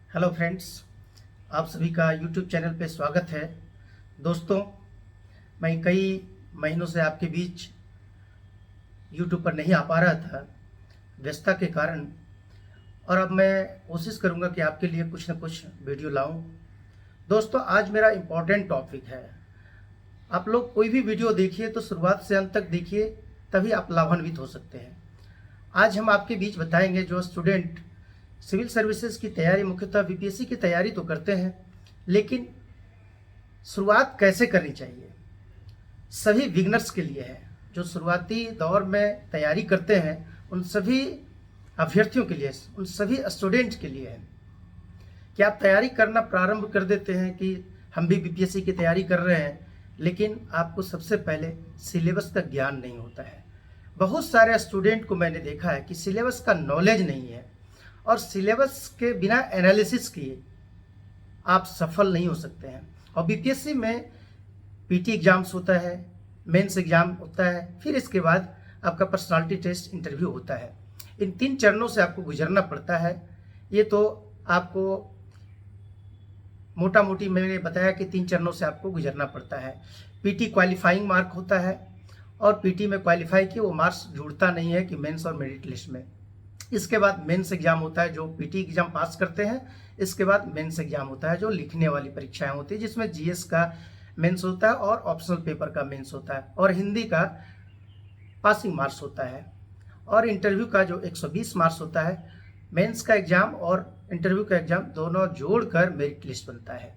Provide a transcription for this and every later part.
Hello friends, आप सभी का यूट्यूब चैनल पे स्वागत है। दोस्तों, मैं कई महीनों से आपके बीच यूट्यूब पर नहीं आ पा रहा था व्यस्तता के कारण, और अब मैं कोशिश करूंगा कि आपके लिए कुछ न कुछ वीडियो लाऊं। दोस्तों, आज मेरा इम्पोर्टेंट टॉपिक है। आप लोग कोई भी वीडियो देखिए तो शुरुआत से अंत तक देखिए, तभी आप लाभान्वित हो सकते हैं। आज हम आपके बीच बताएंगे जो स्टूडेंट सिविल सर्विसेज की तैयारी, मुख्यतः बीपीएससी की तैयारी तो करते हैं, लेकिन शुरुआत कैसे करनी चाहिए, सभी बिगनर्स के लिए है। जो शुरुआती दौर में तैयारी करते हैं उन सभी अभ्यर्थियों के लिए, उन सभी स्टूडेंट्स के लिए है कि आप तैयारी करना प्रारंभ कर देते हैं कि हम भी बीपीएससी की तैयारी कर रहे हैं, लेकिन आपको सबसे पहले सिलेबस का ज्ञान नहीं होता है। बहुत सारे स्टूडेंट को मैंने देखा है कि सिलेबस का नॉलेज नहीं है, और सिलेबस के बिना एनालिसिस किए आप सफल नहीं हो सकते हैं। और बीपीएससी में पीटी एग्जाम्स होता है, मेंस एग्जाम होता है, फिर इसके बाद आपका पर्सनालिटी टेस्ट, इंटरव्यू होता है। इन 3 चरणों से आपको गुजरना पड़ता है। ये तो आपको मोटा मोटी मैंने बताया कि 3 चरणों से आपको गुजरना पड़ता है। पीटी क्वालिफाइंग मार्क होता है, और पीटी में क्वालिफाई किए वो मार्क्स जुड़ता नहीं है कि मेंस और मेरिट लिस्ट में। इसके बाद मेंस एग्जाम होता है, जो पीटी एग्जाम पास करते हैं। इसके बाद मेंस एग्जाम होता है, जो लिखने वाली परीक्षाएं होती है, जिसमें जीएस का मेंस होता है और ऑप्शनल पेपर का मेंस होता है, और हिंदी का पासिंग मार्क्स होता है, और इंटरव्यू का जो 120 मार्क्स होता है। मेंस का एग्जाम और इंटरव्यू का एग्जाम दोनों जोड़कर मेरिट लिस्ट बनता है।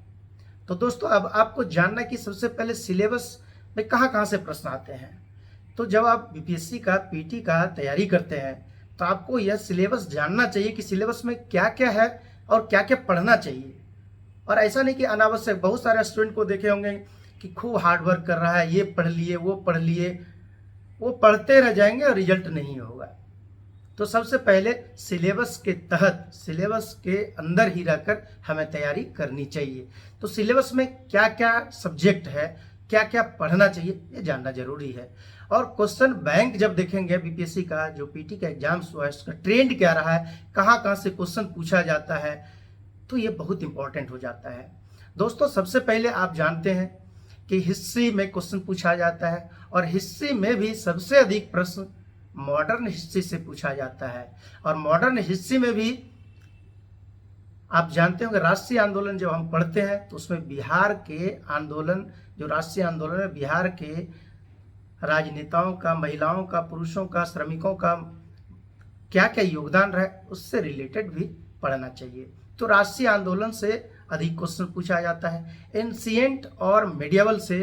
तो दोस्तों, अब आपको जानना कि सबसे पहले सिलेबस में कहाँ से प्रश्न आते हैं। तो जब आप बीपीएससी का, पीटी का तैयारी करते हैं तो आपको यह सिलेबस जानना चाहिए कि सिलेबस में क्या क्या है और क्या क्या पढ़ना चाहिए। और ऐसा नहीं कि अनावश्यक, बहुत सारे स्टूडेंट को देखे होंगे कि खूब हार्ड वर्क कर रहा है, ये पढ़ लिए, वो पढ़ लिए, वो पढ़ते रह जाएंगे और रिजल्ट नहीं होगा। तो सबसे पहले सिलेबस के तहत, सिलेबस के अंदर ही रहकर हमें तैयारी करनी चाहिए। तो सिलेबस में क्या क्या सब्जेक्ट है, क्या क्या पढ़ना चाहिए, ये जानना जरूरी है। और क्वेश्चन बैंक जब देखेंगे बीपीएससी का, जो पीटी का एग्जाम्स हुआ है, उसका ट्रेंड क्या रहा है, कहाँ से क्वेश्चन पूछा जाता है, तो ये बहुत इंपॉर्टेंट हो जाता है। दोस्तों, सबसे पहले आप जानते हैं कि हिस्ट्री में क्वेश्चन पूछा जाता है, और हिस्ट्री में भी सबसे अधिक प्रश्न मॉडर्न हिस्ट्री से पूछा जाता है। और मॉडर्न हिस्ट्री में भी आप जानते होंगे, राष्ट्रीय आंदोलन जब हम पढ़ते हैं तो उसमें बिहार के आंदोलन, जो राष्ट्रीय आंदोलन है, बिहार के राजनेताओं का, महिलाओं का, पुरुषों का, श्रमिकों का क्या क्या योगदान रहा है, उससे रिलेटेड भी पढ़ना चाहिए। तो राष्ट्रीय आंदोलन से अधिक क्वेश्चन पूछा जाता है। एंशिएंट और मेडिएवल से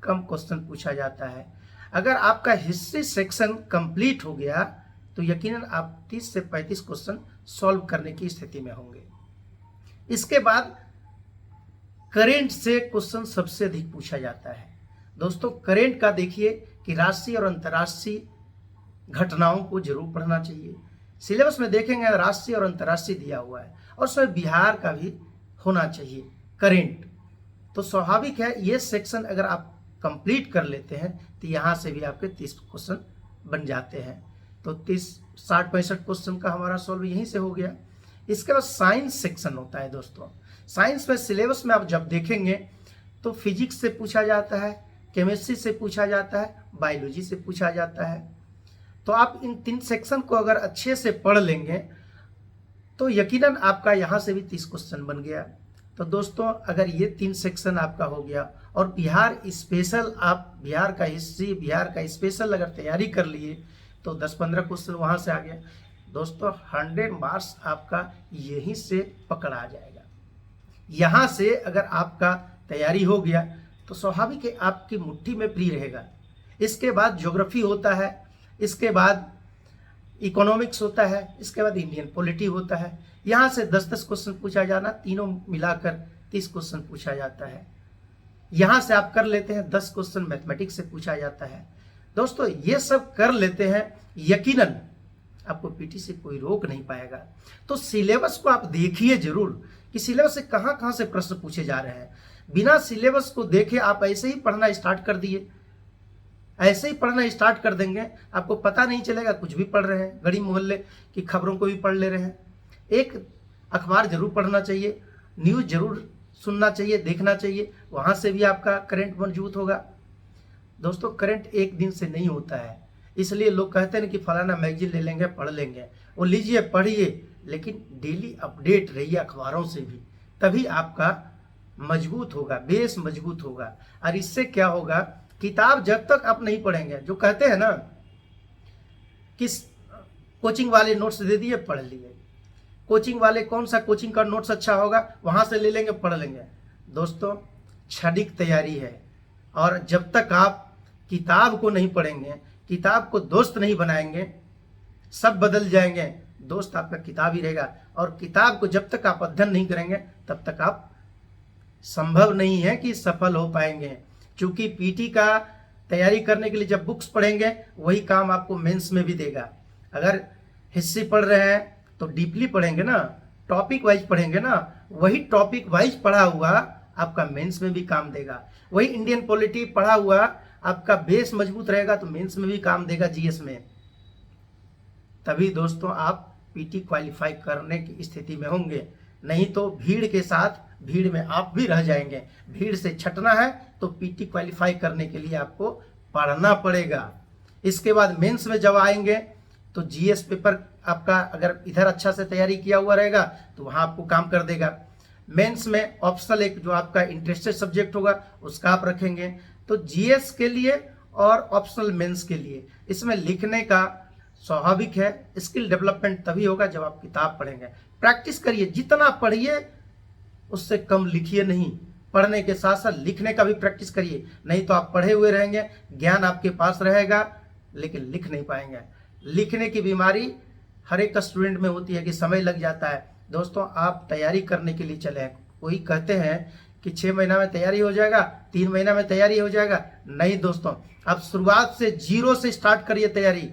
कम क्वेश्चन पूछा जाता है। अगर आपका हिस्ट्री सेक्शन कंप्लीट हो गया तो यकीनन आप 30 से 35 क्वेश्चन सॉल्व करने की स्थिति में होंगे। इसके बाद करेंट से क्वेश्चन सबसे अधिक पूछा जाता है। दोस्तों, करेंट का देखिए कि राष्ट्रीय और अंतर्राष्ट्रीय घटनाओं को जरूर पढ़ना चाहिए। सिलेबस में देखेंगे राष्ट्रीय और अंतर्राष्ट्रीय दिया हुआ है, और उसमें बिहार का भी होना चाहिए करेंट। तो स्वाभाविक है, ये सेक्शन अगर आप कंप्लीट कर लेते हैं तो यहाँ से भी आपके 30 क्वेश्चन बन जाते हैं। तो 60-65 क्वेश्चन का हमारा सॉल्व यहीं से हो गया। इसके बाद साइंस सेक्शन होता है। दोस्तों, साइंस में सिलेबस में आप जब देखेंगे तो फिजिक्स से पूछा जाता है, केमिस्ट्री से पूछा जाता है, बायोलॉजी से पूछा जाता है। तो आप इन 3 सेक्शन को अगर अच्छे से पढ़ लेंगे तो यकीनन आपका यहाँ से भी 30 क्वेश्चन बन गया। तो दोस्तों, अगर ये 3 सेक्शन आपका हो गया, और बिहार स्पेशल, आप बिहार का हिस्ट्री, बिहार का स्पेशल अगर तैयारी कर लिए तो 10-15 क्वेश्चन वहाँ से आ गया। दोस्तों, 100 मार्क्स आपका यहीं से पकड़ आ जाएगा। यहाँ से अगर आपका तैयारी हो गया तो स्वाभाविक है आपकी मुट्ठी में फ्री रहेगा। इसके बाद ज्योग्राफी होता है, इसके बाद इकोनॉमिक्स होता है, इसके बाद इंडियन पॉलिटी होता है। यहाँ से 10-10 क्वेश्चन पूछा जाना, तीनों मिलाकर 30 क्वेश्चन पूछा जाता है। यहाँ से आप कर लेते हैं 10 क्वेश्चन मैथमेटिक्स से पूछा जाता है। दोस्तों, ये सब कर लेते हैं, यकीनन आपको पीटी से कोई रोक नहीं पाएगा। तो सिलेबस को आप देखिए जरूर कि सिलेबस से कहाँ से प्रश्न पूछे जा रहे हैं। बिना सिलेबस को देखे आप ऐसे ही पढ़ना स्टार्ट कर दिए, ऐसे ही पढ़ना स्टार्ट कर देंगे, आपको पता नहीं चलेगा, कुछ भी पढ़ रहे हैं, गली मोहल्ले की खबरों को भी पढ़ ले रहे हैं। एक अखबार जरूर पढ़ना चाहिए, न्यूज़ जरूर सुनना चाहिए, देखना चाहिए, वहाँ से भी आपका करंट मजबूत होगा। दोस्तों करंट एक दिन से नहीं होता है, इसलिए लोग कहते हैं कि फलाना मैगजीन ले लेंगे, पढ़ लेंगे। वो लीजिए, पढ़िए, लेकिन डेली अपडेट रहिए अखबारों से भी, तभी आपका मजबूत होगा, बेस मजबूत होगा। और इससे क्या होगा, किताब जब तक आप नहीं पढ़ेंगे, जो कहते हैं ना कि कोचिंग वाले नोट्स दे दिए, पढ़ लिए, कोचिंग वाले कौन सा कोचिंग का नोट्स अच्छा होगा, वहाँ से ले लेंगे, पढ़ लेंगे। दोस्तों क्षणिक तैयारी है, और जब तक आप किताब को नहीं पढ़ेंगे, किताब को दोस्त नहीं बनाएंगे, सब बदल जाएंगे। दोस्त आपका किताब ही रहेगा, और किताब को जब तक आप अध्ययन नहीं करेंगे तब तक आप संभव नहीं है कि सफल हो पाएंगे। क्योंकि पीटी का तैयारी करने के लिए जब बुक्स पढ़ेंगे वही काम आपको मेंस में भी देगा। अगर हिस्ट्री पढ़ रहे हैं तो डीपली पढ़ेंगे ना, टॉपिक वाइज पढ़ेंगे ना, वही टॉपिक वाइज पढ़ा हुआ आपका मेंस में भी काम देगा। वही इंडियन पॉलिटी पढ़ा हुआ आपका बेस मजबूत रहेगा तो मेंस में भी काम देगा, जीएस में। तभी दोस्तों आप पीटी क्वालिफाई करने की स्थिति में होंगे, नहीं तो भीड़ के साथ, भीड़ में आप भी रह जाएंगे। भीड़ से छटना है तो पीटी क्वालिफाई करने के लिए आपको पढ़ना पड़ेगा। इसके बाद मेंस में जब आएंगे तो जीएस पेपर आपका अगर इधर अच्छा से तैयारी किया हुआ रहेगा तो वहाँ आपको काम कर देगा। मेंस में ऑप्शनल एक जो आपका इंटरेस्टेड सब्जेक्ट होगा उसका आप रखेंगे। तो जीएस के लिए और ऑप्शनल मेंस के लिए इसमें लिखने का स्वाभाविक है, स्किल डेवलपमेंट तभी होगा जब आप किताब पढ़ेंगे। प्रैक्टिस करिए, जितना पढ़िए उससे कम लिखिए नहीं, पढ़ने के साथ साथ लिखने का भी प्रैक्टिस करिए। नहीं तो आप पढ़े हुए रहेंगे, ज्ञान आपके पास रहेगा लेकिन लिख नहीं पाएंगे। लिखने की बीमारी हर एक स्टूडेंट में होती है कि समय लग जाता है। दोस्तों आप तैयारी करने के लिए चले हैं, कोई कहते हैं कि 6 महीना में तैयारी हो जाएगा, 3 महीना में तैयारी हो जाएगा। नहीं दोस्तों, आप शुरुआत से जीरो से स्टार्ट करिए तैयारी।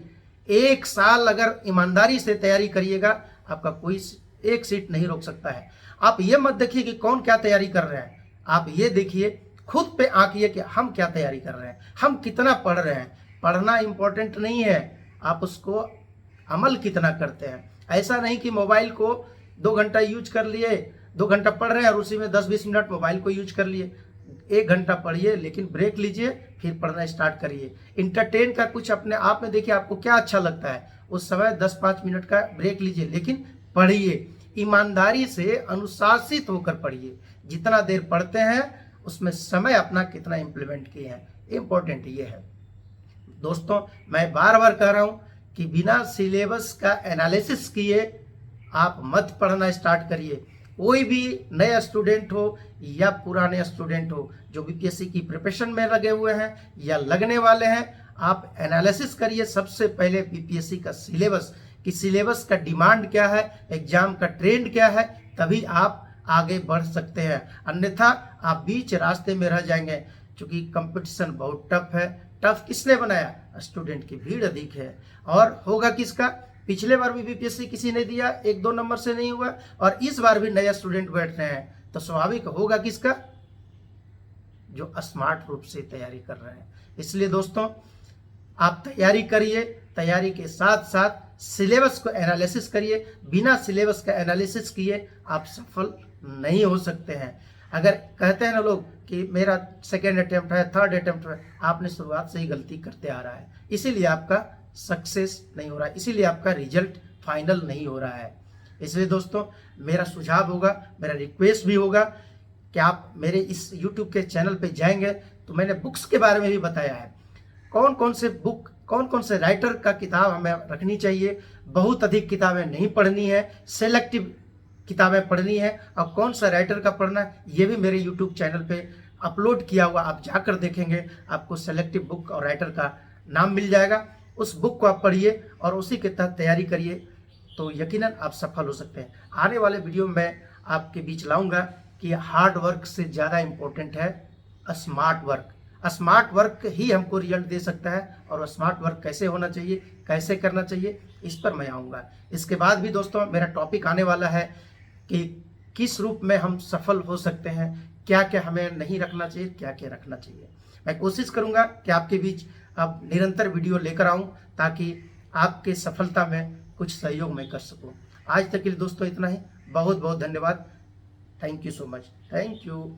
1 साल अगर ईमानदारी से तैयारी करिएगा, आपका कोई एक सीट नहीं रोक सकता है। आप ये मत देखिए कि कौन क्या तैयारी कर रहे हैं, आप ये देखिए, खुद पे आंकिए कि हम क्या तैयारी कर रहे हैं, हम कितना पढ़ रहे हैं। पढ़ना इंपॉर्टेंट नहीं है, आप उसको अमल कितना करते हैं। ऐसा नहीं कि मोबाइल को 2 घंटा यूज कर लिए, 2 घंटा पढ़ रहे हैं और उसी में 10-20 मिनट मोबाइल को यूज कर लिए। 1 घंटा पढ़िए लेकिन ब्रेक लीजिए, फिर पढ़ना स्टार्ट करिए। इंटरटेन का कुछ अपने आप में देखिए, आपको क्या अच्छा लगता है, उस समय 10-5 मिनट का ब्रेक लीजिए, लेकिन पढ़िए। ईमानदारी से अनुशासित होकर पढ़िए। जितना देर पढ़ते हैं उसमें समय अपना कितना इम्प्लीमेंट किए हैं, इम्पोर्टेंट ये है। दोस्तों मैं बार बार कह रहा हूँ कि बिना सिलेबस का एनालिसिस किए आप मत पढ़ना स्टार्ट करिए। कोई भी नया स्टूडेंट हो या पुराने स्टूडेंट हो जो बीपीएससी की प्रिपरेशन में लगे हुए हैं या लगने वाले हैं, आप एनालिसिस करिए सबसे पहले बीपीएससी का सिलेबस, कि सिलेबस का डिमांड क्या है, एग्जाम का ट्रेंड क्या है, तभी आप आगे बढ़ सकते हैं। अन्यथा आप बीच रास्ते में रह जाएंगे, क्योंकि कंपटीशन बहुत टफ है। टफ किसने बनाया? स्टूडेंट की भीड़ अधिक है। और होगा किसका? पिछले बार भी बीपीएससी किसी ने दिया, 1-2 नंबर से नहीं हुआ, और इस बार भी नया स्टूडेंट बैठ रहे हैं, तो स्वाभाविक होगा किसका? जो स्मार्ट रूप से तैयारी कर रहे हैं। इसलिए दोस्तों आप तैयारी करिए, तैयारी के साथ साथ सिलेबस को एनालिसिस करिए। बिना सिलेबस का एनालिसिस किए आप सफल नहीं हो सकते हैं। अगर कहते हैं ना लोग कि मेरा 2nd अटेम्प्ट है, 3rd अटेम्प्ट है, आपने शुरुआत से ही गलती करते आ रहा है, इसीलिए आपका सक्सेस नहीं हो रहा है, इसीलिए आपका रिजल्ट फाइनल नहीं हो रहा है। इसलिए दोस्तों मेरा सुझाव होगा, मेरा रिक्वेस्ट भी होगा कि आप मेरे इस यूट्यूब के चैनल पे जाएंगे तो मैंने बुक्स के बारे में भी बताया है, कौन कौन से बुक, कौन कौन से राइटर का किताब हमें रखनी चाहिए। बहुत अधिक किताबें नहीं पढ़नी है, सेलेक्टिव किताबें पढ़नी है, और कौन सा राइटर का पढ़ना है ये भी मेरे यूट्यूब चैनल पे अपलोड किया हुआ, आप जाकर देखेंगे आपको सेलेक्टिव बुक और राइटर का नाम मिल जाएगा। उस बुक को आप पढ़िए और उसी के तहत तैयारी करिए, तो यकीनन आप सफल हो सकते हैं। आने वाले वीडियो में मैं आपके बीच लाऊंगा कि हार्ड वर्क से ज़्यादा इम्पोर्टेंट है स्मार्ट वर्क। स्मार्ट वर्क ही हमको रिजल्ट दे सकता है, और स्मार्ट वर्क कैसे होना चाहिए, कैसे करना चाहिए, इस पर मैं आऊँगा। इसके बाद भी दोस्तों मेरा टॉपिक आने वाला है कि किस रूप में हम सफल हो सकते हैं, क्या क्या हमें नहीं रखना चाहिए, क्या क्या रखना चाहिए। मैं कोशिश करूँगा कि आपके बीच अब निरंतर वीडियो लेकर आऊँ, ताकि आपके सफलता में कुछ सहयोग मैं कर सकूँ। आज तक के लिए दोस्तों इतना ही। बहुत बहुत धन्यवाद। Thank you so much. Thank you.